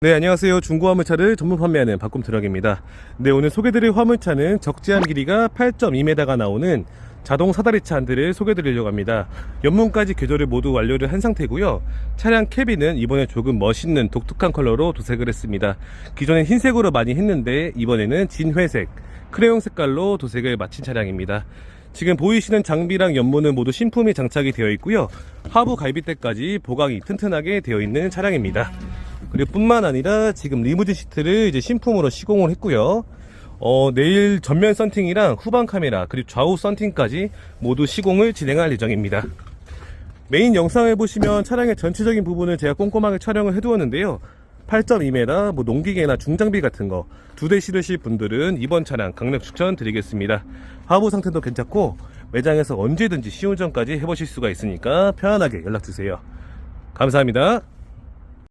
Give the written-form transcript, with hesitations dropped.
네, 안녕하세요. 중고 화물차를 전문 판매하는 박꿈트럭입니다. 네, 오늘 소개드릴 화물차는 적재한 길이가 8.2m가 나오는 자동 사다리차 한 대를 소개드리려고 합니다. 연문까지 개조를 모두 완료를 한 상태고요. 차량 캐비는 이번에 조금 멋있는 독특한 컬러로 도색을 했습니다. 기존엔 흰색으로 많이 했는데 이번에는 진회색, 크레용 색깔로 도색을 마친 차량입니다. 지금 보이시는 장비랑 연문은 모두 신품이 장착이 되어 있고요. 하부 갈비대까지 보강이 튼튼하게 되어 있는 차량입니다. 그리고 뿐만 아니라 지금 리무진 시트를 이제 신품으로 시공을 했고요. 내일 전면 썬팅이랑 후방 카메라 그리고 좌우 썬팅까지 모두 시공을 진행할 예정입니다. 메인 영상을 보시면 차량의 전체적인 부분을 제가 꼼꼼하게 촬영을 해두었는데요. 8.2m 농기계나 중장비 같은 거 2대 실으실 분들은 이번 차량 강력 추천드리겠습니다. 하부 상태도 괜찮고 매장에서 언제든지 시운전까지 해보실 수가 있으니까 편안하게 연락주세요. 감사합니다.